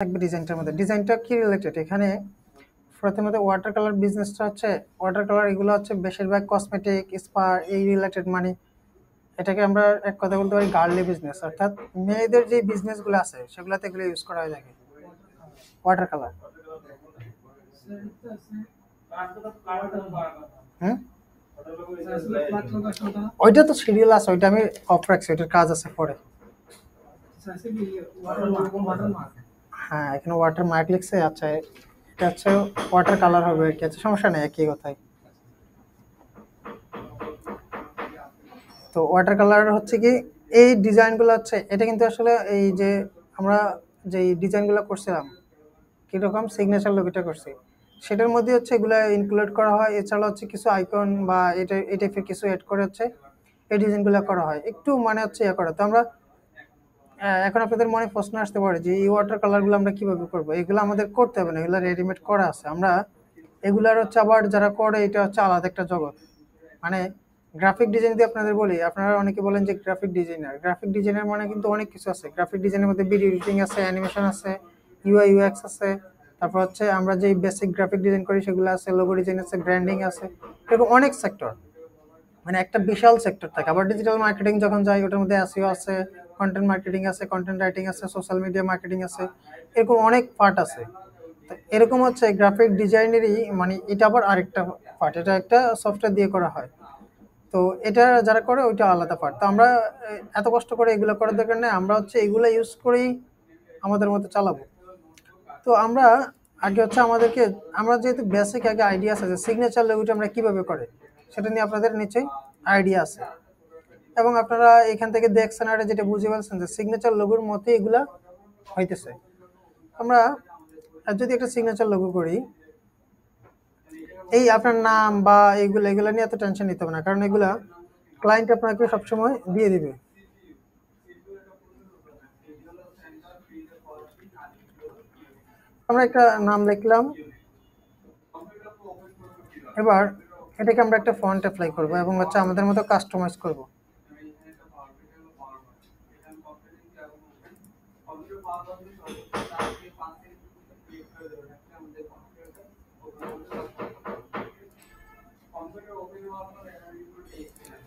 থাকবে ডিজাইনটার মধ্যে। ডিজাইনটা কি রিলেটেড এখানে প্রথমত ওয়াটার কালার বিজনেসটা হচ্ছে ওয়াটার কালার এগুলো হচ্ছে বেশিরভাগ কসমেটিক স্পা এই রিলেটেড মানে এটাকে আমরা এক কথা বলতে পারি গার্লি বিজনেস, অর্থাৎ মেয়েদের যে বিজনেসগুলো আছে সেগুলোতে এগুলো ইউজ করা হয়ে থাকে ওয়াটার কালার। হুম, ওইটা তো শিডিউল আছে, ওইটা আমি অফ রাখছি, ওইটার কাজ আছে পরে। হ্যাঁ, এখানে ওয়াটার মার্ক লিখছে। আচ্ছা, এটা হচ্ছে ওয়াটার কালার হবে আর কি। আচ্ছা, সমস্যা নেই, একই কথাই। তো ওয়াটার কালার হচ্ছে কি এই ডিজাইনগুলো হচ্ছে এটা কিন্তু আসলে এই যে আমরা যে ডিজাইনগুলো করছিলাম কীরকম সিগনেচার লোগোটা করছি সেটার মধ্যে হচ্ছে এগুলো ইনক্লুড করা হয়। এছাড়া হচ্ছে কিছু আইকন বা এটা এই টাইপের কিছু অ্যাড করে হচ্ছে এই ডিজাইনগুলো করা হয় একটু মানে হচ্ছে ইয়ে করা। তো আমরা এখন আপনাদের মনে প্রশ্ন আসতে পারে যে এই ওয়াটার কালারগুলো আমরা কিভাবে করবো। এগুলো আমাদের করতে হবে না, এগুলো রেডিমেড করা আছে। আমরা এগুলার হচ্ছে আবার যারা করে এটা হচ্ছে আলাদা একটা জগৎ। মানে গ্রাফিক ডিজাইন দিয়ে আপনাদের বলি, আপনারা অনেকে বলেন যে গ্রাফিক ডিজাইনার মানে কিন্তু অনেক কিছু আছে। গ্রাফিক ডিজাইনের মধ্যে ভিডিও এডিটিং আছে, অ্যানিমেশন আছে, ইউআই ইউএক্স আছে, তারপর হচ্ছে আমরা যে বেসিক গ্রাফিক ডিজাইন করি সেগুলো আছে, লোগো ডিজাইন আছে, ব্র্যান্ডিং আছে, এরকম অনেক সেক্টর, মানে একটা বিশাল সেক্টর থাকে। আবার ডিজিটাল মার্কেটিং যখন যাই ওটার মধ্যে এসইও আছে, কন্টেন্ট মার্কেটিং আছে, কন্টেন্ট রাইটিং আছে, সোশ্যাল মিডিয়া মার্কেটিং আছে, এরকম অনেক পার্ট আছে। তো এরকম হচ্ছে গ্রাফিক ডিজাইনেরই মানে এটা আবার আরেকটা পার্ট, এটা একটা সফটওয়্যার দিয়ে করা হয়। তো এটা যারা করে ওইটা আলাদা পার্ট। তো আমরা এত কষ্ট করে এগুলো করার দরকার নেই, আমরা হচ্ছে এগুলো ইউজ করেই আমাদের মতো চালাবো। তো আমরা আগে হচ্ছে আমাদেরকে আমরা যেহেতু বেসিক আগে আইডিয়া আছে যে সিগনেচার লোগোটা আমরা কিভাবে করে সেটা নিয়ে আপনাদের নিশ্চয়ই আইডিয়া আছে, এবং আপনারা এখান থেকে দেখছেন আর যেটা বুঝে পারছেন যে সিগনেচার লোগোর মধ্যে এগুলা হইতেছে। আমরা যদি একটা সিগনেচার লোগো করি, এই আপনার নাম বা এগুলো নিয়ে এত টেনশন নিতে হবে না, কারণ এগুলা ক্লায়েন্ট আপনাকে সবসময় দিয়ে দিবে। আমরা একটা নাম লিখলাম, এবার এটাকে আমরা একটা ফন্ট অ্যাপ্লাই করব এবং হচ্ছে আমাদের মতো কাস্টমাইজ করব।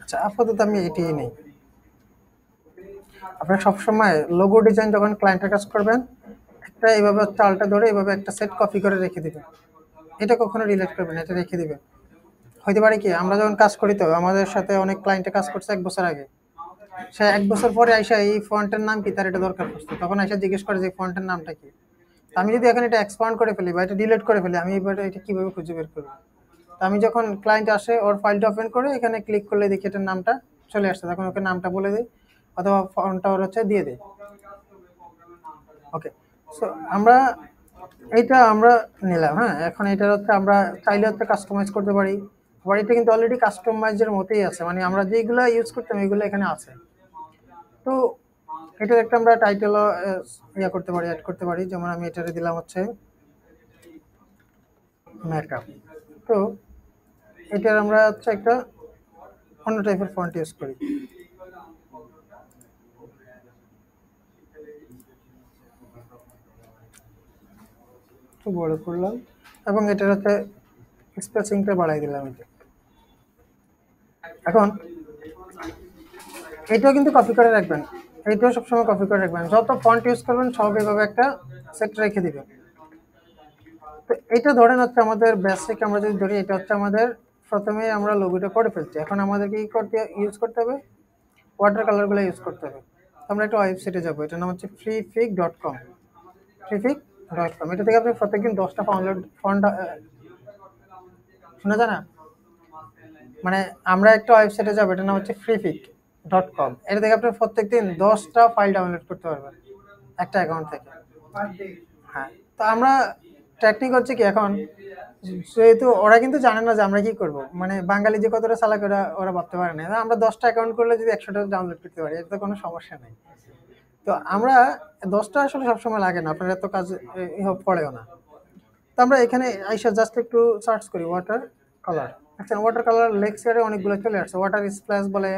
আচ্ছা, আপাতত আমি এটাই নেই। আপনারা সবসময় লোগো ডিজাইন যখন ক্লায়েন্টের কাজ করবেন একটা এইভাবে চালটা ধরে এইভাবে একটা সেট কপি করে রেখে দিবেন। এটা কখনো রিলেট করবেন, এটা রেখে দিবেন। হইতে পারে কি আমরা যখন কাজ করি, তো আমাদের সাথে অনেক ক্লায়েন্টে কাজ করছে 1 বছর আগে, সে 1 বছর পরে আইসা এই ফন্টের নাম কি তার এটা দরকার পড়ছে, তখন আইসা জিজ্ঞেস করে যে ফন্টের নামটা কি। তো আমি যদি এখন এটা এক্সপান্ড করে ফেলি বা এটা ডিলিট করে ফেলি, আমি এবার এটা কিভাবে খুঁজে বের করবো? তো আমি যখন ক্লায়েন্ট আসে ওর ফাইলটা ওপেন করে এখানে ক্লিক করলে দেখি এটার নামটা চলে আসছে, তখন ওকে নামটা বলে দিই অথবা ফন্টটা ওর হচ্ছে দিয়ে দিই। ওকে, সো আমরা এইটা আমরা নিলাম। হ্যাঁ, এখন এটা হচ্ছে আমরা চাইলে হচ্ছে কাস্টমাইজ করতে পারি। আবার এটা কিন্তু অলরেডি কাস্টমাইজের মতোই আছে, মানে আমরা যেগুলো ইউজ করতাম এগুলো এখানে আছে। তো এটার একটা আমরা টাইটেল ইয়া করতে পারি, অ্যাড করতে পারি। যেমন আমি এটারে দিলাম হচ্ছে মেকআপ। তো এটার আমরা হচ্ছে একটা অন্য টাইপের ফন্ট ইউজ করি। একটু বড় করলাম এবং এটার হচ্ছে স্পেসিংটা বাড়াই দিলাম এটা। এখন এটাও কিন্তু কপি করে রাখবেন, এইটাও সবসময় কপি করে রাখবেন। যত ফন্ট ইউজ করবেন সব এভাবে একটা সেট রেখে দিবেন। তো এটা ধরেন হচ্ছে আমাদের বেসিক, আমরা যদি ধরি এটা হচ্ছে আমাদের প্রথমে আমরা লোগোটা করে ফেলছি। এখন আমাদেরকে কি করতে ইউজ করতে হবে? ওয়াটার কালারগুলো ইউজ করতে হবে। আমরা একটা ওয়েবসাইটে যাবো, এটার নাম হচ্ছে freefig.com। freefig.com, এটা থেকে আপনি প্রত্যেকদিন 10টা ফন্ট শোনা যায় না, মানে আমরা একটা ওয়েবসাইটে যাবো, এটার নাম হচ্ছে freefig.com। এটা থেকে আপনি প্রত্যেকদিন 10টা ফাইল ডাউনলোড করতে পারবেন একটা অ্যাকাউন্ট থেকে। হ্যাঁ, তো আমরা টেকনিক হচ্ছে কি এখন যেহেতু ওরা কিন্তু জানে না যে আমরা কি করব, মানে বাঙালি যে কতটা চালাক ওরা ওরা ভাবতে পারে না। আমরা 10টা অ্যাকাউন্ট করলে যদি 100টা ডাউনলোড করতে পারি এটা তো কোনো সমস্যা নেই। তো আমরা 10টা আসলে সবসময় লাগে না, আপনার এত কাজ পড়েও না। তো আমরা এখানে আইসা জাস্ট একটু সার্চ করি ওয়াটার কালার। আচ্ছা, ওয়াটার কালার লেকচারে অনেকগুলো চলে আসছে, ওয়াটার স্প্ল্যাশ বলে,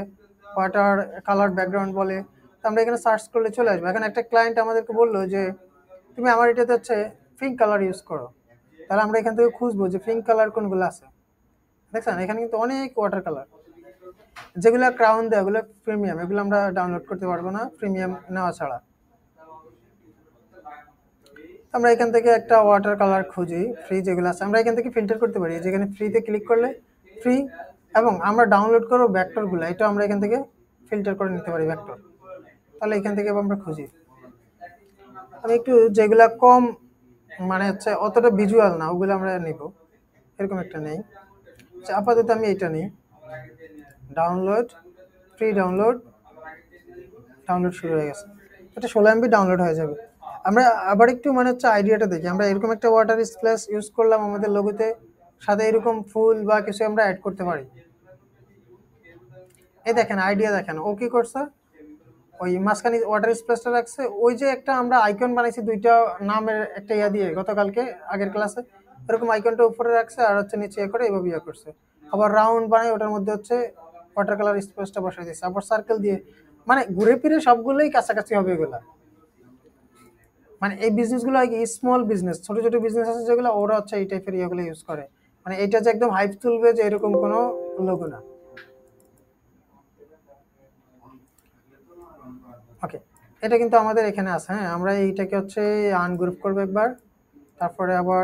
ওয়াটার কালার ব্যাকগ্রাউন্ড বলে। তো আমরা এখানে সার্চ করলে চলে আসবে। এখন একটা ক্লায়েন্ট আমাদেরকে বললো যে তুমি আমার এটাতে হচ্ছে পিঙ্ক কালার ইউজ করো, তাহলে আমরা এখান থেকে খুঁজবো যে পিঙ্ক কালার কোনগুলো আছে। দেখছেন এখানে কিন্তু অনেক ওয়াটার কালার, যেগুলো ক্রাউন দেয় ওগুলো প্রিমিয়াম, এগুলো আমরা ডাউনলোড করতে পারবো না প্রিমিয়াম নেওয়া ছাড়া। আমরা এখান থেকে একটা ওয়াটার কালার খুঁজি, ফ্রি যেগুলো আছে আমরা এখান থেকে ফিল্টার করতে পারি, যেখানে ফ্রিতে ক্লিক করলে ফ্রি, এবং আমরা ডাউনলোড করবো ভেক্টরগুলো, এটা আমরা এখান থেকে ফিল্টার করে নিতে পারি ভেক্টর। তাহলে এখান থেকে আমরা খুঁজি, আমি একটু যেগুলা কম মানে হচ্ছে অতটা ভিজুয়াল না ওগুলো আমরা নিব, এরকম একটা নেই। আচ্ছা, আপাতত আমি এটা নিই, ডাউনলোড, ফ্রি ডাউনলোড, ডাউনলোড শুরু হয়ে গেছে, এটা 16 MB ডাউনলোড হয়ে যাবে। আমরা আবার একটু মানে হচ্ছে আইডিয়াটা দেখি, আমরা এরকম একটা ওয়াটার স্প্ল্যাশ ইউজ করলাম আমাদের লোগোতে, সাথে এরকম ফুল বা কিছু আমরা অ্যাড করতে পারি। এই দেখেন আইডিয়া, দেখেন ও কি করছে, ওই মাঝখানে ওয়াটার স্প্ল্যাশটা রাখছে, ওই যে একটা আমরা আইকন বানাইছি দুইটা নামের একটা ইয়া দিয়ে গতকালকে আগের ক্লাসে, এরকম আইকনটা উপরে রাখছে আর হচ্ছে নিচে ইয়ে করে এভাবে ইয়া করছে। আবার রাউন্ড বানাই ওটার মধ্যে হচ্ছে ওয়াটার কালার স্প্ল্যাশটা বসাই দিয়েছে, আবার সার্কেল দিয়ে, মানে ঘুরে ফিরে সবগুলোই কাছাকাছি হবে এগুলা। মানে এই বিজনেসগুলো আর কি স্মল বিজনেস, ছোট ছোট বিজনেস আছে যেগুলো, ওরা হচ্ছে এই টাইপের ইয়েগুলো ইউজ করে। মানে এটা যে একদম হাইপ তুলবে যে এরকম কোনো লোগো না। ওকে, এটা কিন্তু আমাদের এখানে আছে। হ্যাঁ, আমরা এইটাকে হচ্ছে আনগ্রুপ করবো একবার, তারপরে আবার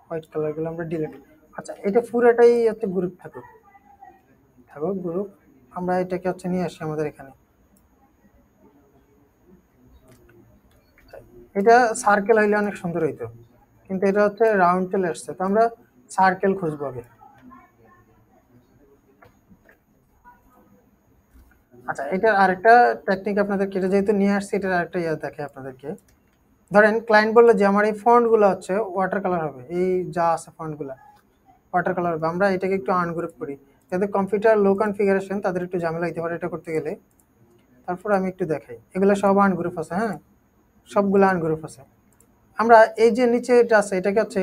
হোয়াইট কালারগুলো আমরা ডিলিট। আচ্ছা, এটা পুরোটাই হচ্ছে গ্রুপ থাকুক, থাকুক গ্রুপ। আমরা এটাকে হচ্ছে নিয়ে আসি আমাদের এখানে, এটা সার্কেল হইলে অনেক সুন্দর হইতো, কিন্তু এটা হচ্ছে রাউন্ড চলে আসছে, তো আমরা সার্কেল খুঁজবো আগে। আচ্ছা, এটার আরেকটা টেকনিক আপনাদেরকে, এটা যেহেতু নিয়ে আসছি এটার আরেকটা ইয়ে দেখে আপনাদেরকে। ধরেন ক্লায়েন্ট বললো যে আমার এই ফন্টগুলো হচ্ছে ওয়াটার কালার হবে, এই যা আছে ফন্টগুলো ওয়াটার কালার হবে, আমরা এটাকে একটু আনগ্রুপ করি, যাদের কম্পিউটার লো কনফিগারেশন তাদের একটু ঝামেলা হতে পারে এটা করতে গেলে। তারপর আমি একটু দেখাই, এগুলো সব আনগ্রুপ আছে, হ্যাঁ সবগুলো আনগ্রুপ আছে। আমরা এই যে নিচে এটা আছে এটাকে হচ্ছে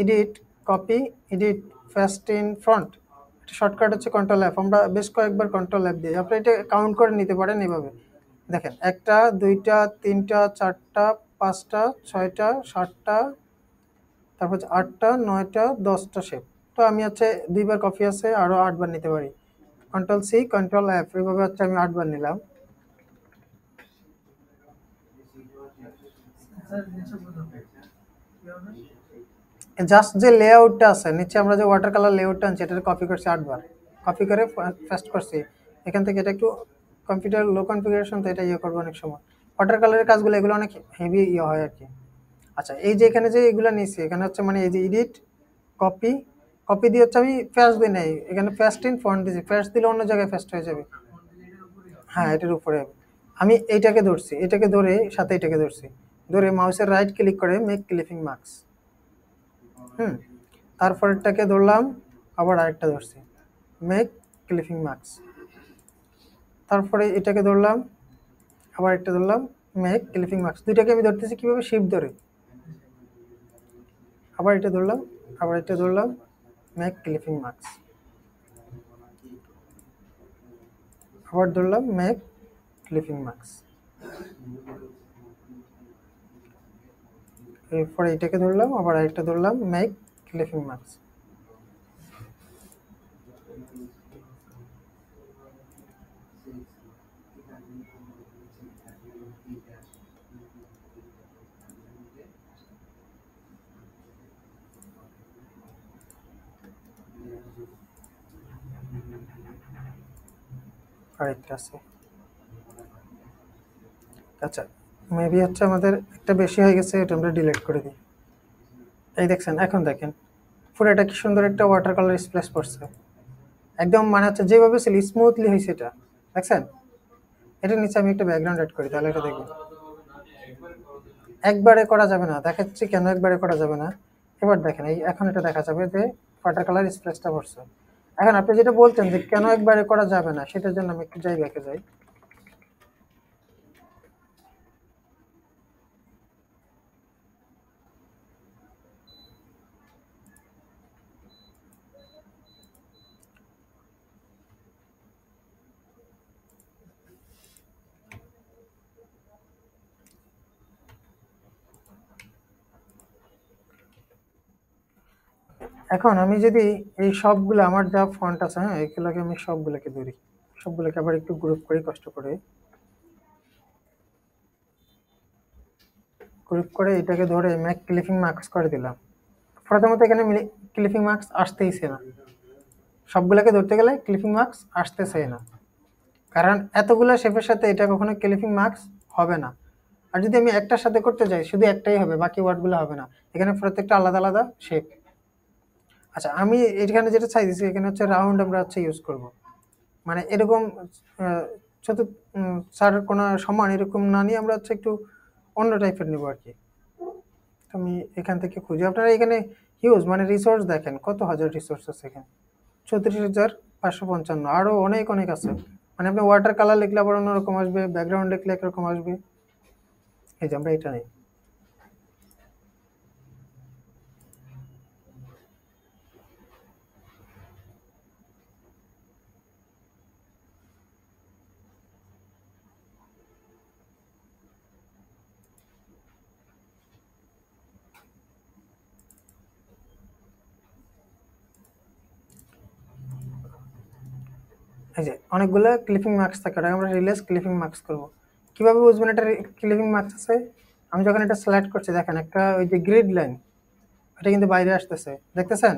edit, copy, edit, paste in front, shortcut হচ্ছে কন্ট্রোল এফ, আমরা বেশ কয়েকবার কন্ট্রোল এফ দিই, আপনি এটা কাউন্ট করে নিতে পারেন এভাবে। দেখেন একটা, দুইটা, তিনটা, চারটা, পাঁচটা, ছয়টা, সাতটা, তারপর হচ্ছে আটটা, নয়টা, 10টা শেপ। তো আমি হচ্ছে দুইবার কপি আছে, আরও 8বার নিতে পারি, কন্ট্রোল সি, কন্ট্রোল এফ, এভাবে হচ্ছে আমি 8বার নিলাম। জাস্ট যে লেআউটটা আছে নিচে, আমরা যে ওয়াটার কালার লেআউটটা আনছি এটা কপি করছি 8বার, কপি করে পেস্ট করছি এখান থেকে। এটা একটু কম্পিউটার লো কনফিগারেশন, তো এটা ইয়ে করবো অনেক সময়, ওয়াটার কালারের কাজগুলো এগুলো অনেক হেভি ইয়ে হয় আর কি। আচ্ছা, এই যে এখানে যে এগুলো নিয়েছি এখানে হচ্ছে মানে এই যে এডিট, কপি, কপি দিয়ে হচ্ছে আমি পেস্ট দিই নাই, এখানে পেস্ট ইন ফন্ট দিয়েছি, পেস্ট দিলে অন্য জায়গায় পেস্ট হয়ে যাবে। হ্যাঁ, এটার উপরে হবে। আমি এইটাকে ধরছি, এটাকে ধরে সাথে এটাকে ধরছি, ধরে মাউসের রাইট ক্লিক করে মেক ক্লিপিং মার্কস। হুম, তারপরেরটাকে ধরলাম, আবার আরেকটা ধরছি, মেক ক্লিপিং মার্কস। তারপরে এটাকে ধরলাম, আবার একটা ধরলাম, মেক ক্লিপিং মার্কস। দুইটাকে আমি ধরতেছি কীভাবে, শিফট ধরে, আবার এটা ধরলাম, আবার এটা ধরলাম, মেক ক্লিপিং মার্কস, আবার ধরলাম, মেক ক্লিপিং মার্কস। এরপরে এটাকে ধরলাম, আবার আরেকটা ধরলাম, মেক ক্লিপিং মার্কস। আরেকটা আছে, আচ্ছা মেবি হচ্ছে আমাদের একটা বেশি হয়ে গেছে, এটা আমরা ডিলিট করে দিই। এই দেখছেন, এখন দেখেন পুরোটা কি সুন্দর একটা ওয়াটার কালার স্প্ল্যাশ পড়ছে, একদম মানে হচ্ছে যেভাবে ছিল স্মুথলি হয়েছে এটা, দেখছেন। এটার নিচে আমি একটা ব্যাকগ্রাউন্ড অ্যাড করি, তাহলে এটা দেখবেন একবারে করা যাবে না, দেখাচ্ছি কেন একবারে করা যাবে না। এবার দেখেন এই এখন এটা দেখা যাবে যে ওয়াটার কালার স্প্ল্যাশটা পড়ছে। এখন আপনি যেটা বলছেন যে কেন একবারে করা যাবে না, সেটার জন্য আমি একটু যাই ব্যাকে যাই। এখন আমি যদি এই সবগুলো আমার যা ফন্ট আছে, হ্যাঁ, এগুলোকে আমি সবগুলোকে ধরি, সবগুলোকে আবার একটু গ্রুপ করি, কষ্ট করে গ্রুপ করে এটাকে ধরে ম্যাক ক্লিপিং মার্কস করে দিলাম। প্রথমত এখানে ক্লিপিং মার্কস আসতেইছে না, সবগুলোকে ধরতে গেলে ক্লিপিং মার্কস আসতেছে না, কারণ এতগুলো শেপের সাথে এটা কখনো ক্লিপিং মার্কস হবে না। আর যদি আমি একটার সাথে করতে যাই, শুধু একটাই হবে, বাকি ওয়ার্ডগুলো হবে না। এখানে প্রত্যেকটা আলাদা আলাদা শেপ। আচ্ছা, আমি এখানে যেটা চাইতেছি, এখানে হচ্ছে রাউন্ড আমরা হচ্ছে ইউজ করব, মানে এরকম চতুর চার কোণা সমান এরকম না নিয়ে আমরা হচ্ছে একটু অন্য টাইপের নেবো আর কি। আমি এখান থেকে খুঁজি, আপনারা এখানে হিউজ মানে রিসোর্স দেখেন, কত হাজার রিসোর্স আছে এখানে, 34,555, আরও অনেক অনেক আছে। মানে আপনি ওয়াটার কালার লিখলে আবার অন্যরকম আসবে, ব্যাকগ্রাউন্ড লিখলে একরকম আসবে। এই যে আমরা এটা নেই, এই যে অনেকগুলো ক্লিপিং মার্কস থাকে, ওটা আমরা রিলেস ক্লিপিং মার্কস করব। কিভাবে বুঝবেন এটা ক্লিপিং মার্কস আছে? আমি যখন এটা সিলেক্ট করছি, দেখেন একটা ওই যে গ্রিড লাইন, এটা কিন্তু বাইরে আসতেছে, দেখতেছেন?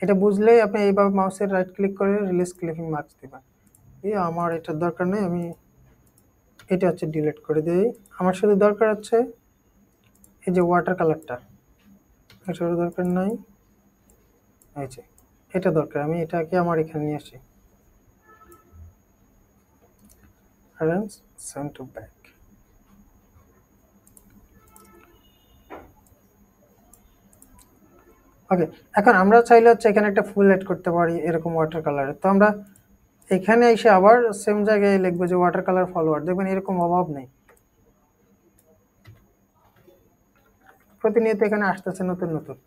এটা বুঝলেই আপনি এইভাবে মাউসের রাইট ক্লিক করে রিলিজ ক্লিপিং মার্কস দিবেন। এই আমার এটার দরকার নেই, আমি এটা হচ্ছে ডিলিট করে দিই। আমার শুধু দরকার হচ্ছে এই যে ওয়াটার কালারটা, এটারও দরকার নাই, এই যে এটা দরকার, আমি এটাকে আমার এখানে নিয়ে আসি, সেন্ড টু ব্যাক। ওকে, এখন আমরা চাইলে হচ্ছে এখানে একটা ফুল এড করতে পারি এরকম ওয়াটার কালারের। তো আমরা এখানে এসে আবার সেম জায়গায় লিখবো যে ওয়াটার কালার ফলোয়ার, দেখবেন এরকম অভাব নেই, প্রতিনিয়ত এখানে আসতেছে নতুন নতুন,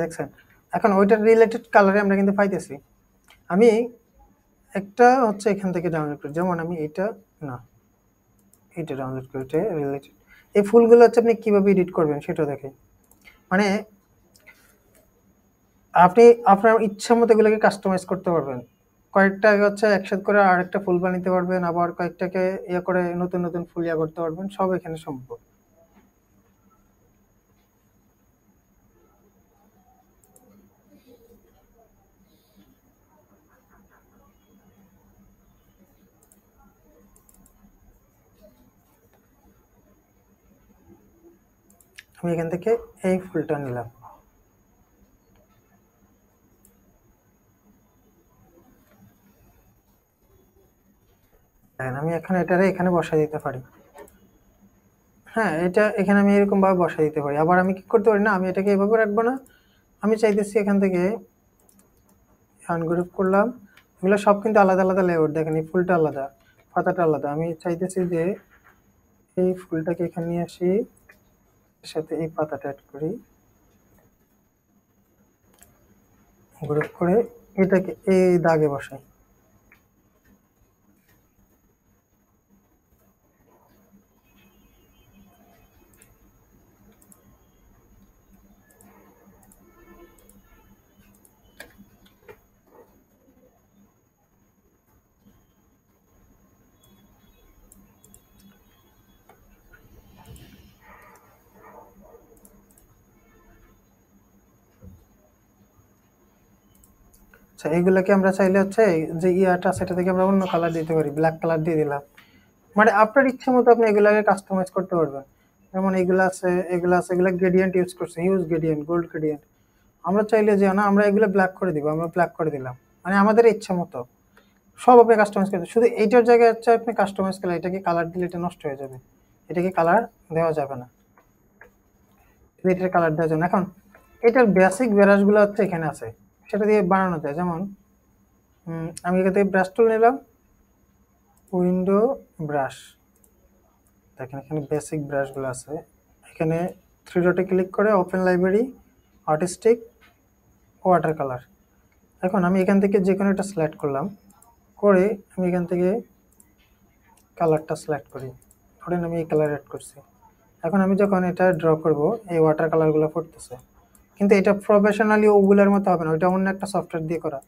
দেখছেন? এখন ওইটার রিলেটেড কালারে আমরা কিন্তু পাইতেছি। আমি একটা হচ্ছে এখান থেকে ডাউনলোড করি, যেমন আমি এটা না, এটা ডাউনলোড করি, এটা রিলেটেড। এই ফুলগুলো হচ্ছে আপনি কিভাবে এডিট করবেন সেটা দেখে, মানে আপনি আপনার ইচ্ছা মতো এগুলোকে কাস্টমাইজ করতে পারবেন। কয়েকটা হচ্ছে একসাথে করে আরেকটা ফুল বানাতে পারবেন, আবার কয়েকটাকে ইয়ে করে নতুন নতুন ফুল ইয়া করতে পারবেন, সব এখানে সম্ভব। আমি এখান থেকে এই ফুলটা নিলাম, আমি এখানে এটারে এখানে বসাই দিতে পারি। হ্যাঁ, এটা এখানে আমি এরকম ভাবে বসাই দিতে পারি। আবার আমি কি করতে পারি, না আমি এটাকে এভাবে রাখবো না, আমি চাইতেছি এখান থেকে আনগ্রুপ করলাম, এগুলো সব কিন্তু আলাদা আলাদা লেআউট, দেখেন এই ফুলটা আলাদা, পাতাটা আলাদা। আমি চাইতেছি যে এই ফুলটাকে এখানে নিয়ে আসি, এর সাথে এই পাতাটা অ্যাড করি, গ্রুপ করে এটাকে এই দাগে বসাই। আচ্ছা, এইগুলোকে আমরা চাইলে হচ্ছে যে ইয়াটা সেটা থেকে আমরা অন্য কালার দিতে পারি, ব্ল্যাক কালার দিয়ে দিলাম। মানে আপনার ইচ্ছে মতো আপনি এগুলাকে কাস্টমাইজ করতে পারবেন। যেমন এগুলো আছে, এগুলো আছে, এগুলো গ্রেডিয়েন্ট ইউজ করছে, হিউজ গ্রেডিয়েন্ট, গোল্ড গ্রেডিয়েন্ট। আমরা চাইলে যে না আমরা এগুলো ব্ল্যাক করে দিব, আমরা ব্ল্যাক করে দিলাম, মানে আমাদের ইচ্ছে মতো সব আপনি কাস্টমাইজ করতে। শুধু এইটার জায়গায় হচ্ছে আপনি কাস্টমাইজ করলে এটাকে কালার দিলে এটা নষ্ট হয়ে যাবে, এটাকে কালার দেওয়া যাবে না, এটার কালার দেওয়া যাবে না। এখন এটার বেসিক ব্রাশগুলো হচ্ছে এখানে আছে, সেটা দিয়ে বানানো যায়। যেমন আমি এখান থেকে ব্রাশ টুল নিলাম, উইন্ডো ব্রাশ, দেখেন এখানে বেসিক ব্রাশগুলো আছে। এখানে থ্রি ডটে ক্লিক করে open library, artistic, water colour. এখন আমি এখান থেকে যে কোনো একটা সিলেক্ট করলাম, করে আমি এখান থেকে কালারটা সিলেক্ট করি, ধরেন আমি এই কালার অ্যাড করছি, এখন আমি যখন এটা ড্র করব, এই ওয়াটার কালারগুলো ফুটতেছে, কিন্তু এটা প্রফেশনালি ওগুলার মতো হবে না, ওইটা অন্য একটা সফটওয়্যার দিয়ে করা।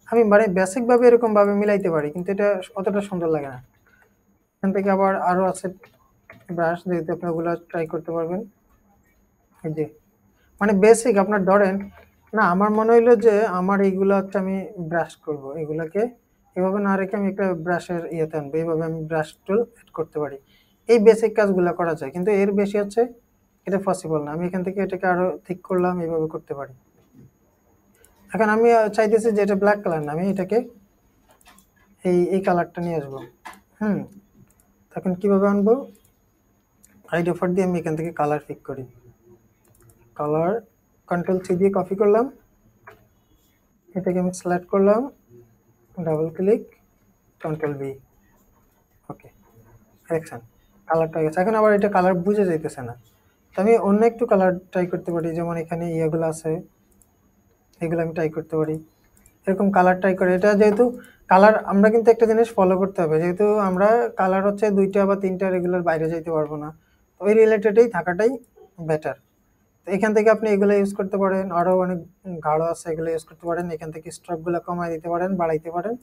আমি মানে বেসিকভাবে এরকমভাবে মিলাইতে পারি, কিন্তু এটা অতটা সুন্দর লাগে না। এখান থেকে আবার আরও আছে ব্রাশ, যেহেতু আপনি ওগুলো ট্রাই করতে পারবেন। এই যে মানে বেসিক আপনার ধরেন না, আমার মনে হইলো যে আমার এইগুলো হচ্ছে আমি ব্রাশ করব, এগুলোকে এভাবে না রেখে আমি একটা ব্রাশের ইয়েতে আনবো, এইভাবে আমি ব্রাশ টুল অ্যাড করতে পারি। এই বেসিক কাজগুলো করা যায়, কিন্তু এর বেশি হচ্ছে এটা পসিবল না। আমি এখান থেকে এটাকে আরো ঠিক করলাম, এইভাবে করতে পারি। এখন আমি চাইতেছি যে এটা ব্ল্যাক কালার না, আমি এটাকে এই এই কালারটা নিয়ে আসবো। হুম, তখন কিভাবে আনবো? হাইড অফার দিয়ে আমি এখান থেকে কালার পিক করি, কালার কন্ট্রোল সি দিয়ে কপি করলাম, এটাকে আমি সিলেক্ট করলাম, ডাবল ক্লিক, কন্ট্রোল বি, ওকে, দেখছেন কালারটা গেছে। এখন আবার এটা কালার বুঝে যাইতেছে না, তো আমি অন্য একটু কালার ট্রাই করতে পারি, যেমন এখানে ইয়েগুলো আছে, এগুলো আমি ট্রাই করতে পারি। এরকম কালার ট্রাই করে, এটা যেহেতু কালার, আমরা কিন্তু একটা জিনিস ফলো করতে হবে, যেহেতু আমরা কালার হচ্ছে 2টা বা 3টা রেগুলার বাইরে যাইতে পারবো না, ওই রিলেটেডই থাকাটাই বেটার। তো এখান থেকে আপনি এগুলো ইউজ করতে পারেন, আরও অনেক গাঢ় আছে এগুলো ইউজ করতে পারেন, এখান থেকে স্ট্রোকগুলো কমাই দিতে পারেন, বাড়াইতে পারেন।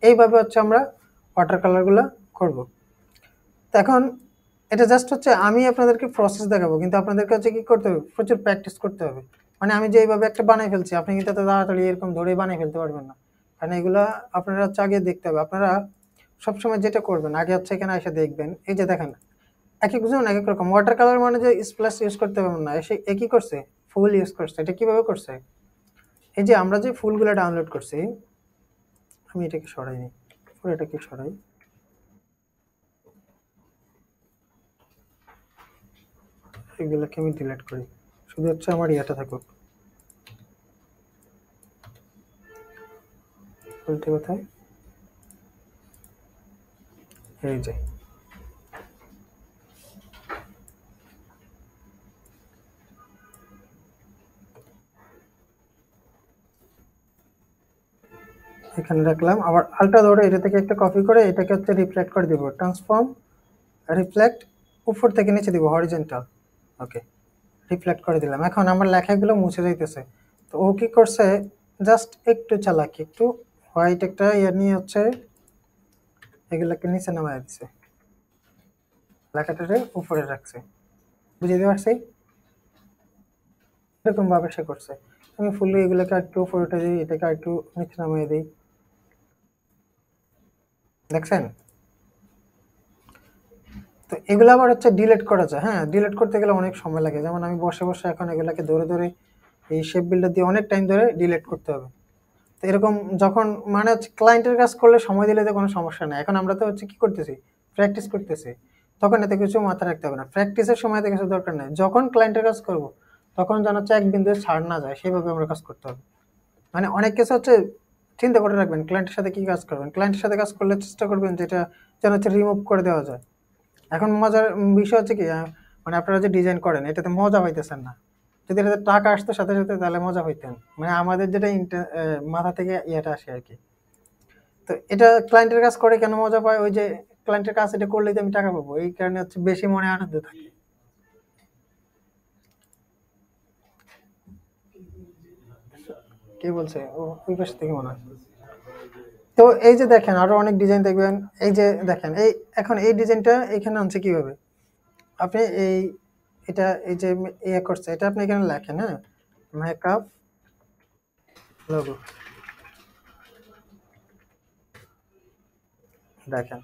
এইভাবে হচ্ছে আমরা ওয়াটার কালারগুলো করব। তো এখন এটা জাস্ট হচ্ছে আমি আপনাদেরকে প্রসেস দেখাবো, কিন্তু আপনাদেরকে হচ্ছে কি করতে হবে, প্রচুর প্র্যাকটিস করতে হবে। মানে আমি যে এইভাবে একটা বানাই ফেলছি, আপনি কিন্তু এত তাড়াতাড়ি এরকম ধরেই বানাই ফেলতে পারবেন না, কারণ এগুলা আপনারা হচ্ছে আগে দেখতে হবে। আপনারা সবসময় যেটা করবেন, আগে হচ্ছে এখানে এসে দেখবেন, এই যে দেখেন এক একজন এক এক রকম ওয়াটার কালার, মানে যে স্প্ল্যাশ ইউজ করতে পারবেন না, এসে একই করছে, ফুল ইউজ করছে। এটা কিভাবে করছে? এই যে আমরা যে ফুলগুলো ডাউনলোড করছি, আমি এটাকে সরাই নি, এটাকে সরাই, এগুলোকে আমি ডিলিট করি, শুধু হচ্ছে আমার ইয়েটা থাকুক। বলতে কোথায়, এই যে এখানে রাখলাম, আবার আলটা ধরে এটা থেকে একটা কপি করে এটাকে হচ্ছে রিফ্লেক্ট করে দিব, ট্রান্সফর্ম রিফ্লেক্ট, উপর থেকে নিচে দিব হরিজেন্টাল, ওকে, রিফ্লেক্ট করে দিলাম। এখন আমার লেখাগুলো মুছে যাইতেছে, তো ও কি করছে, জাস্ট একটু চালাকি, একটু হোয়াইট একটা ইয়ে নিয়ে হচ্ছে এগুলোকে নিচে নামায় দিছে, লেখাটাকে উপরে রাখছে, বুঝতে পারছি? এরকম ভাবে সে করছে। আমি ফুললি এগুলোকে একটু উপরে উঠে দিই, এটাকে একটু নিচে নামিয়ে দিই, দেখছেন? তো এগুলো আবার হচ্ছে ডিলিট করা যায়। হ্যাঁ, ডিলিট করতে গেলে অনেক সময় লাগে, যেমন আমি বসে বসে এখন এগুলোকে ধরে ধরে এই শেপ বিল্ডার দিয়ে অনেক টাইম ধরে ডিলিট করতে হবে। তো এরকম যখন মানে হচ্ছে ক্লায়েন্টের কাজ করলে সময় দিলে তো কোনো সমস্যা নেই। এখন আমরা তো হচ্ছে কি করতেছি, প্র্যাকটিস করতেছি, তখন এতে কিছু মাথায় রাখতে হবে না, প্র্যাকটিসের সময় এতে কিছু দরকার নেই। যখন ক্লায়েন্টের কাজ করব, তখন যেন হচ্ছে এক বিন্দু ছাড় না যায়, সেভাবে আমরা কাজ করতে হবে। মানে অনেক কিছু হচ্ছে চিন্তা করে রাখবেন, ক্লায়েন্টের সাথে কি কাজ করবেন, ক্লায়েন্টের সাথে কাজ করলে চেষ্টা করবেন যেটা যেন হচ্ছে রিমুভ করে দেওয়া যায়। এখন মজার বিষয় হচ্ছে কি, মানে আপনারা যে ডিজাইন করেন এটাতে মজা পাইতেছেন না। যদি এটাতে টাকা আসতো সাথে সাথে, তাহলে মজা পাইতেন। মানে আমাদের যেটা মাথা থেকে ইয়েটা আসে আর কি। তো এটা ক্লায়েন্টের কাজ করে কেন মজা পায়, ওই যে ক্লায়েন্টের কাজ এটা করলেই তো আমি টাকা পাবো, এই কারণে হচ্ছে বেশি মনে আনন্দ থাকে। কে বলছে? ও ওই পাশ থেকে মনে হয়। তো এই যে দেখেন আরো অনেক ডিজাইন দেখবেন, এই যে দেখেন এই, এখন এই ডিজাইনটা এখানে আনছে কিভাবে, আপনি এই এটা এই যে ইয়ে করছে, এটা আপনি এখানে লেখেন, হ্যাঁ, মেকআপ লোগো, দেখেন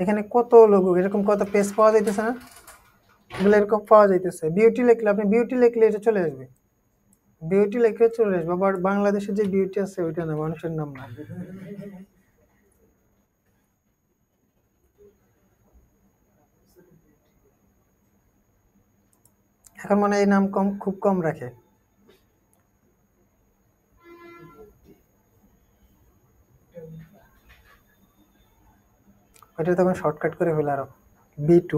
এখানে কত লোগো, এরকম কত পেজ পাওয়া যাইতেছে না, এগুলো এরকম পাওয়া যাইতেছে। বিউটি লিখলে, আপনি বিউটি লিখলে এটা চলে আসবে, বিউটি লিখলে চলে আসবে। আবার বাংলাদেশে যে বিউটি আছে ওইটা না, মানুষের নাম না। এখন মানে এই নাম কম, খুব কম রাখে। ওইটা তখন শর্টকাট করে ফেলে আরো B2।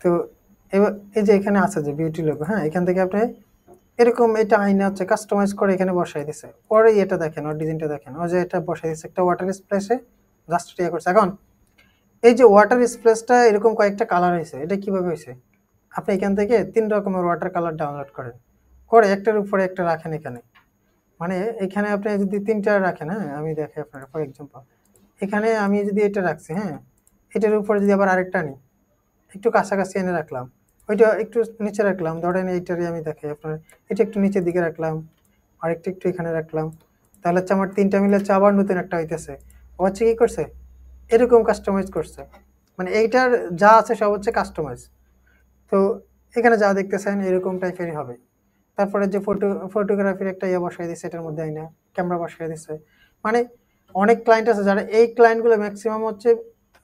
তো এবার এই যে এখানে আছে যে বিউটি লোগো, হ্যাঁ, এখান থেকে আপনি এরকম এটা আইনে হচ্ছে কাস্টমাইজ করে এখানে বসাই দিছে। পরে এটা দেখেন, ওর ডিজাইনটা দেখেন, ও যে এটা বসাই দিছে একটা ওয়াটার স্প্ল্যাশে, জাস্ট ইয়ে করছে। এখন এই যে ওয়াটার স্প্লেশটা এরকম কয়েকটা কালার হয়েছে, এটা কিভাবে হয়েছে? আপনি এখান থেকে 3 রকমের ওয়াটার কালার ডাউনলোড করেন, করে একটার উপরে একটা রাখেন এখানে। মানে এখানে আপনি যদি 3টা রাখেন, হ্যাঁ আমি দেখাই আপনার ফর এক্সাম্পল। এখানে আমি যদি এটা রাখছি, হ্যাঁ এটার উপরে যদি আবার আরেকটা নিই, একটু কাছাকাছি এনে রাখলাম, ওইটা একটু নিচে রাখলাম, ধরেন এইটারই আমি দেখাই আপনার, এটা একটু নিচের দিকে রাখলাম, আরেকটা একটু এখানে রাখলাম, তাহলে হচ্ছে আমার 3টা মিলে হচ্ছে আবার নতুন একটা হইতেছে। ও হচ্ছে কি করছে, এরকম কাস্টমাইজ করছে, মানে এইটার যা আছে সব হচ্ছে কাস্টমাইজ। তো এখানে যা দেখতেছেন এরকম টাইপেরই হবে। তারপরে যে ফটোগ্রাফির একটা ইয়ে বসাই দিচ্ছে, এটার মধ্যে আইনা ক্যামেরা বসাই দিচ্ছে। মানে অনেক ক্লায়েন্ট আছে যারা, এই ক্লায়েন্টগুলো ম্যাক্সিমাম হচ্ছে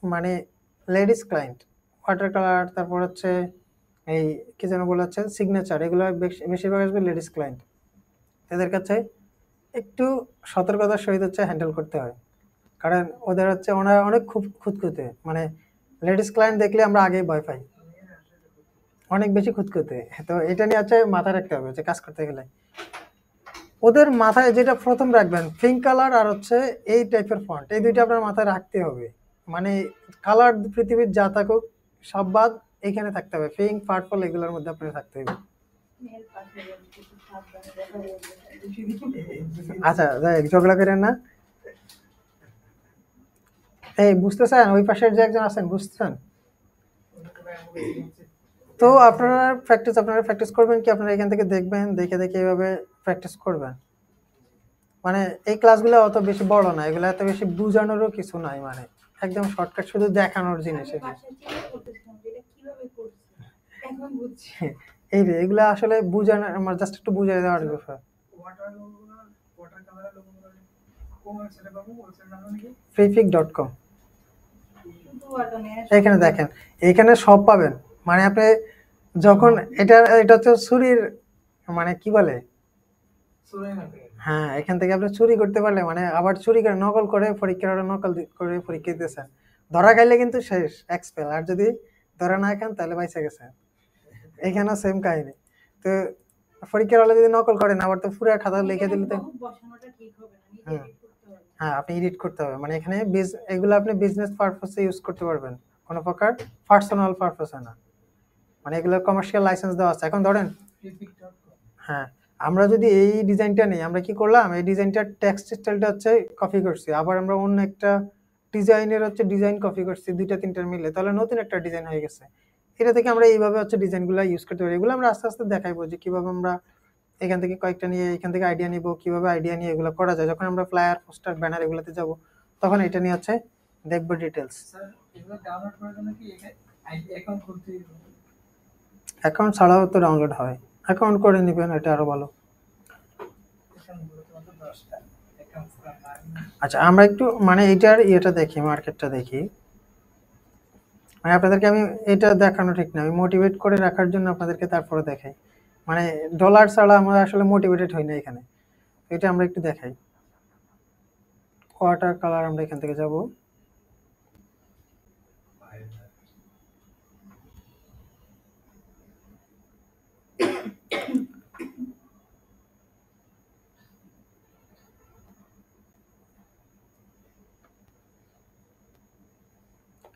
মানে লেডিস ক্লায়েন্ট। ওয়াটার কালার, তারপর হচ্ছে এই কি যেন বলা হচ্ছে সিগনেচার, এগুলো বেশিরভাগ আসবে লেডিস ক্লায়েন্ট। এদের কাছে একটু সতর্কতার সহিত হচ্ছে হ্যান্ডেল করতে হয়, কারণ ওদের হচ্ছে ওনারা অনেক খুব খুঁতখুঁতে, মানে লেডিস ক্লায়েন্ট দেখলে আমরা আগেই ভয় পাই, অনেক বেশি খুঁতখুঁতে। তো এটা নিয়ে হচ্ছে মাথায় রাখতে হবে যে কাজ করতে গেলে ওদের মাথায় যেটা প্রথম রাখবেন, পিঙ্ক কালার আর হচ্ছে এই টাইপের ফন্ট, এই দুইটা আপনার মাথায় রাখতে হবে। মানে কালার পৃথিবীর যা থাকুক সব বাদ এখানে থাকতে হবে, পিঙ্ক পার্পল এগুলোর মধ্যে আপনার থাকতে হবে। আচ্ছা যাই হোক, ঝগড়া করেন না। এই বুঝতেছেন ওই পাশের যে একজন আছেন, বুঝতেছেন? তো আপনারা প্র্যাকটিস করবেন কি, আপনারা এখান থেকে দেখবেন, দেখে দেখে এইভাবে প্র্যাকটিস করবেন। মানে এই ক্লাসগুলো অত বেশি বড় না, এগুলো এত বেশি বুঝানোরও কিছু নাই, মানে একদম শর্টকাট, শুধু দেখানোর জিনিস এগুলো। এই রে, এগুলো আসলে বুঝানো, আমার জাস্ট একটু বুঝাই দেওয়ার ব্যাপার। freepik.com, এখানে দেখেন, এখানে সব পাবেন। মানে আপনি যখন এটা হচ্ছে চুরির, মানে কি বলে, হ্যাঁ এখান থেকে আপনি চুরি করতে পারলে, মানে আবার চুরি করে নকল করে পরীক্ষার হলে করে পরীক্ষা দিতেছেন, ধরা খাইলে কিন্তু শেষ এক্সপেল, আর যদি ধরা না খান তাহলে বাইসে গেছে। এখানেও সেম কাহিনী। তো পরীক্ষার হলে যদি নকল করেন, আবার তো পুরো খাতা লিখে দিলে তো, হ্যাঁ আপনি এডিট করতে হবে। মানে এখানে এগুলো আপনি বিজনেস পারপাসে ইউজ করতে পারবেন, কোনো প্রকার পার্সোনাল পারপাসে না। মানে এগুলো কমার্শিয়াল লাইসেন্স দেওয়া আছে। এখন ধরেন, হ্যাঁ আমরা যদি এই ডিজাইনটা নেই, আমরা কি করলাম, এই ডিজাইনটার টেক্সট স্টাইলটা হচ্ছে কপি করছি, আবার আমরা অন্য একটা ডিজাইনের হচ্ছে ডিজাইন কপি করছি, 2-3টার মিলে, তাহলে নতুন একটা ডিজাইন হয়ে গেছে। এটা থেকে আমরা এইভাবে হচ্ছে ডিজাইনগুলো ইউজ করতে পারি। এগুলো আমরা আস্তে আস্তে দেখাইবো যে কিভাবে আমরা এখান থেকে কয়েকটা নিয়ে এখান থেকে আইডিয়া নিব, কিভাবে আইডিয়া নিয়ে এগুলো করা যায়। যখন আমরা ফ্লায়ার, পোস্টার, ব্যানার এগুলোতে যাব, তখন এটা নিয়ে হচ্ছে দেখবো ডিটেলস। অ্যাকাউন্ট ছাড়াও তো ডাউনলোড হয়, অ্যাকাউন্ট করে নেবেন, এটা আরো ভালো। আচ্ছা আমরা একটু মানে এটার ইয়েটা দেখি, মার্কেটটা দেখি। মানে আপনাদেরকে আমি এটা দেখানো ঠিক না, আমি মোটিভেট করে রাখার জন্য আপনাদেরকে তারপরে দেখাই। মানে ডলার ছাড়া আমরা আসলে মোটিভেটেড হই না এখানে। এটা আমরা একটু দেখাই। ওয়াটার কালার, আমরা এখান থেকে যাব,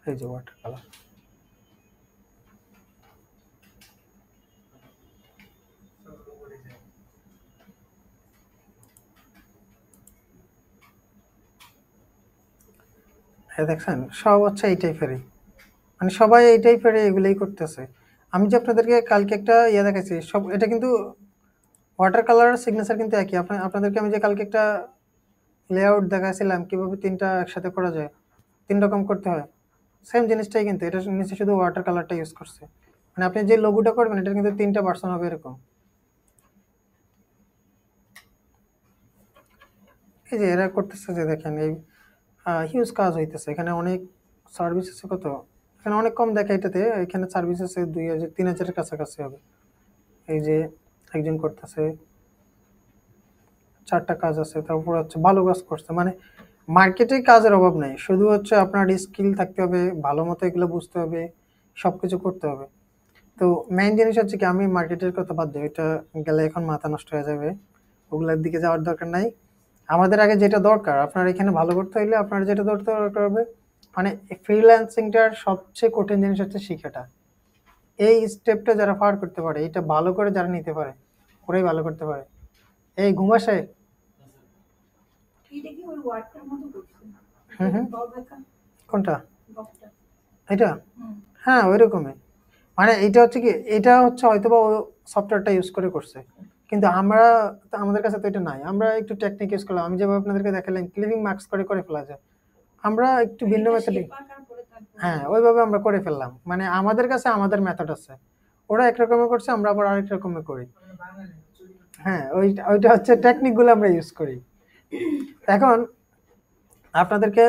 এই যে ওয়াটার কালার। হ্যাঁ দেখছেন, সব হচ্ছে এই টাইপেরই, মানে সবাই এই টাইপের এগুলোই করতেছে। আমি যে আপনাদেরকে কালকে একটা ইয়ে দেখাইছি, সব এটা কিন্তু ওয়াটার কালার সিগনেচার কিন্তু একই। আপনাদেরকে আমি যে কালকে একটা লেআউট দেখাইছিলাম কিভাবে 3টা একসাথে করা যায়, 3 রকম করতে হয়, সেম জিনিসটাই কিন্তু এটা নিচে শুধু ওয়াটার কালারটা ইউজ করছে। মানে আপনি যে লোগোটা করবেন এটা কিন্তু 3টা ভার্সন হবে এরকম। এই যে এরা করতেছে, যে দেখেন এই হিউজ কাজ হইতেছে এখানে, অনেক সার্ভিস আছে। কত এখানে অনেক কম দেখা এটাতে, এখানে সার্ভিস আছে 2000-3000-এর কাছাকাছি হবে। এই যে একজন করতেছে, 4টা কাজ আছে, তারপর হচ্ছে ভালো কাজ করছে। মানে মার্কেটে কাজের অভাব নেই, শুধু হচ্ছে আপনার স্কিল থাকতে হবে, ভালো মতো এগুলো বুঝতে হবে, সবকিছু করতে হবে। তো মেইন জিনিস হচ্ছে কি, আমি মার্কেটের কথা বাদ দিই, এটা গেলে এখন মাথা নষ্ট হয়ে যাবে, ওগুলোর দিকে যাওয়ার দরকার নাই। আমাদের আগে যেটা দরকার, আপনার এখানে ভালো করতে হইলে আপনার যেটা দরকার হবে মানে ফ্রিল্যান্সিংটার সবচেয়ে কঠিন জিনিস হচ্ছে শিখাটা। এই স্টেপটা যারা পার করতে পারে, এটা ভালো করে যারা নিতে পারে, ওরাই ভালো করতে পারে। এই ঘুম আসে? হুম হুম। কোনটা? এটা? হ্যাঁ, ওইরকমই। মানে এটা হচ্ছে কি, এটা হচ্ছে হয়তোবা ও সফটওয়্যারটা ইউজ করে করছে, কিন্তু আমরা আমাদের কাছে তো এটা নাই। আমরা একটু টেকনিক ইউজ করলাম, আমি যেভাবে আপনাদেরকে দেখালাম ক্লিপিং মার্কস করে করে ফেলা যায়। আমরা একটু ভিন্ন মেথডে, হ্যাঁ ওইভাবে আমরা করে ফেললাম। মানে আমাদের কাছে আমাদের মেথড আছে, ওরা একরকমের করছে, আমরা আবার আরেক রকমের করি। হ্যাঁ, ওইটা হচ্ছে টেকনিক গুলো আমরা ইউজ করি। এখন আপনাদেরকে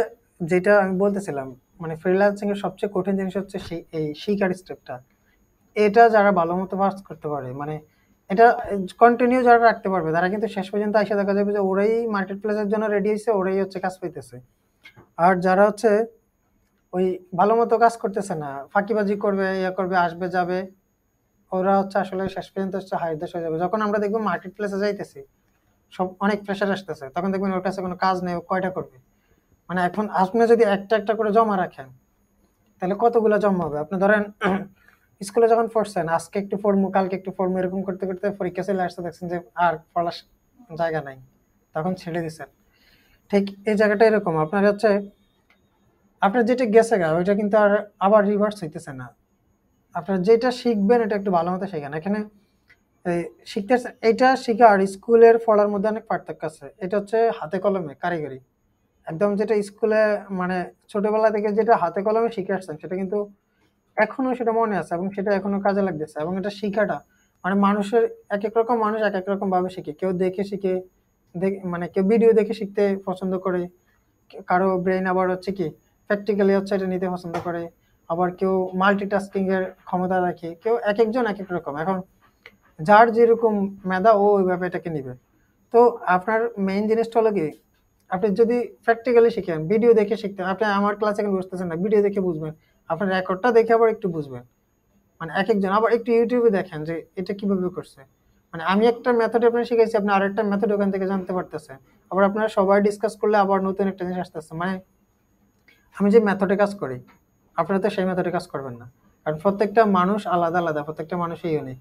যেটা আমি বলতেছিলাম, মানে ফ্রিল্যান্সিং এর সবচেয়ে কঠিন জিনিস হচ্ছে এই শিকার স্টেপটা। এটা যারা ভালো মতো পাস করতে পারে, মানে এটা কন্টিনিউ যারা রাখতে পারবে, তারা কিন্তু শেষ পর্যন্ত এসে দেখা যাবে যে ওরাই মার্কেট প্লেসের জন্য রেডি হয়েছে, ওরাই হচ্ছে কাজ পাইতেছে। আর যারা হচ্ছে ওই ভালো মতো কাজ করতেছে না, ফাঁকিবাজি করবে, ইয়ে করবে, আসবে যাবে, ওরা হচ্ছে আসলে শেষ পর্যন্ত হচ্ছে হাইদেশ হয়ে যাবে। যখন আমরা দেখবো মার্কেট প্লেসে যাইতেছি, সব অনেক প্রেশার আসতেছে, তখন দেখবেন ওর কাছে কোনো কাজ নেই, ও কয়টা করবে। মানে এখন আপনি যদি একটা একটা করে জমা রাখেন, তাহলে কতগুলো জমা হবে? আপনি ধরেন স্কুলে যখন পড়ছেন, আজকে একটু পড়মু, কালকে একটু পড়মু, এরকম করতে করতে পরীক্ষা চলে আসতে দেখছেন যে আর পড়ার জায়গা নাই, তখন ছেড়ে দিচ্ছেন। ঠিক এই জায়গাটা এরকম, আপনার হচ্ছে আপনার যেটা গেছে গা ওইটা কিন্তু আর আবার রিভার্স হইতেছে না। আপনার যেটা শিখবেন এটা একটু ভালো মতো শেখেন। এখানে এই শিখতে, এটা শিখা আর স্কুলের পড়ার মধ্যে অনেক পার্থক্য আছে। এটা হচ্ছে হাতে কলমে কারিগরি, একদম যেটা স্কুলে মানে ছোটবেলা থেকে যেটা হাতে কলমে শিখে আসছেন, সেটা কিন্তু এখনো সেটা মনে আছে এবং সেটা এখনো কাজে লাগতেছে। এবং এটা শিখাটা মানে মানুষের এক এক রকম, মানুষ এক এক রকম ভাবে শিখে। কেউ দেখে শিখে, মানে কেউ ভিডিও দেখে শিখতে পছন্দ করে, কারো ব্রেন আবার হচ্ছে কি প্র্যাকটিক্যালি হচ্ছে এটা নিতে পছন্দ করে, আবার কেউ মাল্টিটাস্কিং এর ক্ষমতা রাখে, কেউ এক একজন এক এক রকম। এখন যার যেরকম মেধা ও ওইভাবে এটাকে নিবে। তো আপনার মেইন জিনিসটা হলো কি, আপনি যদি প্র্যাকটিক্যালি শিখেন, ভিডিও দেখে শিখতেন, আপনি আমার ক্লাসে এখন বুঝতেছেন না, ভিডিও দেখে বুঝবেন, আপনার রেকর্ডটা দেখে আবার একটু বুঝবেন। মানে এক একজন আবার একটু ইউটিউবে দেখেন যে এটা কিভাবে করছে। মানে আমি একটা মেথড আপনার শিখাইছি, আপনি আরেকটা মেথড ওখান থেকে জানতে পারতেছেন। আবার আপনারা সবাই ডিসকাস করলে আবার নতুন একটা জিনিস আসতেছে। মানে আমি যে মেথডে কাজ করি, আপনারা তো সেই মেথডে কাজ করবেন না, কারণ প্রত্যেকটা মানুষ আলাদা আলাদা, প্রত্যেকটা মানুষই ইউনিক।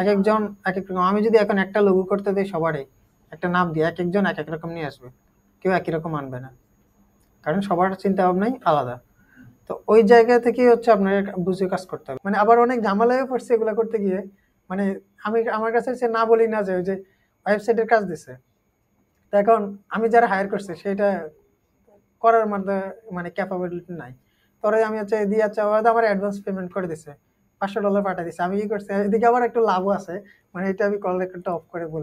এক একজন এক এক রকম। আমি যদি এখন একটা লোগো করতে দিই সবারই একটা নাম দিয়ে, এক একজন এক এক রকম নিয়ে আসবে, কেউ একই রকম আনবে না, কারণ সবার চিন্তা ভাবনাই আলাদা। তো ওই জায়গা থেকে হচ্ছে আপনার বুঝে কাজ করতে হবে। মানে আবার অনেক ঝামেলায় পড়ছে এগুলো করতে গিয়ে। মানে আমি আমার কাছে সে না বলি না যে ওই যে ওয়েবসাইটের কাজ দিছে, তো এখন আমি যারা হায়ার করছে সেটা করার মধ্যে মানে ক্যাপাবিলিটি নাই। পরে আমি হচ্ছে দিয়ে হচ্ছে ওরা তো আমার অ্যাডভান্স পেমেন্ট করে দিছে, $500 পাঠিয়ে দিছে। আমি কি করছি, এদিকে আবার একটু লাভও আছে। মানে এটা আমি কল রেকর্ডটা অফ করে বলি,